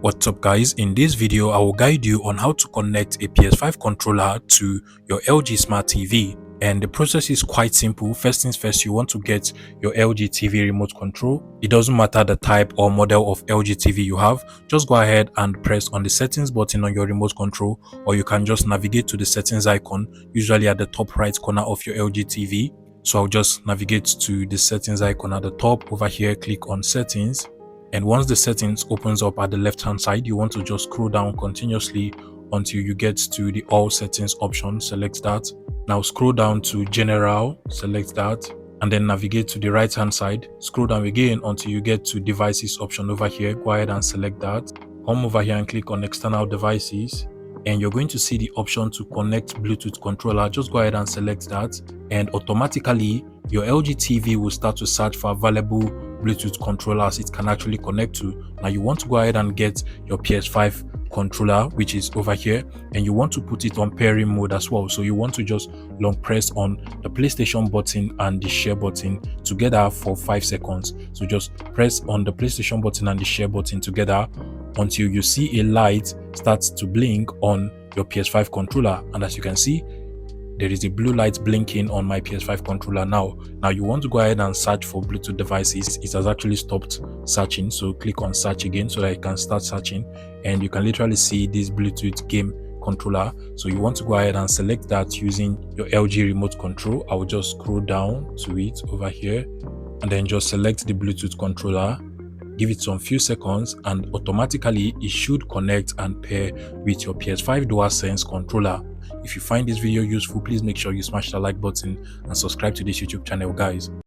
What's up guys, in this video I will guide you on how to connect a PS5 controller to your LG Smart TV, and the process is quite simple. First things first, you want to get your LG TV remote control. It doesn't matter the type or model of LG TV you have, just go ahead and press on the settings button on your remote control, or you can just navigate to the settings icon, usually at the top right corner of your LG TV. So I'll just navigate to the settings icon at the top. Over here, click on settings. And once the settings opens up at the left hand side, you want to just scroll down continuously until you get to the all settings option. Select that. Now scroll down to general, select that, and then navigate to the right hand side. Scroll down again until you get to devices option over here. Go ahead and select that. Come over here and click on external devices, and you're going to see the option to connect Bluetooth controller. Just go ahead and select that, and automatically your LG TV will start to search for available Bluetooth controllers it can actually connect to. Now you want to go ahead and get your PS5 controller, which is over here, and you want to put it on pairing mode as well. So you want to just long press on the PlayStation button and the share button together for 5 seconds. So just press on the PlayStation button and the share button together until you see a light starts to blink on your PS5 controller. And as you can see, there is a blue light blinking on my PS5 controller now. Now you want to go ahead and search for Bluetooth devices. It has actually stopped searching, so click on search again so that you can start searching, and you can literally see this Bluetooth game controller. So you want to go ahead and select that using your LG remote control. I will just scroll down to it over here and then just select the Bluetooth controller. Give it some few seconds and automatically it should connect and pair with your PS5 DualSense controller. If you find this video useful, please make sure you smash the like button and subscribe to this YouTube channel, guys.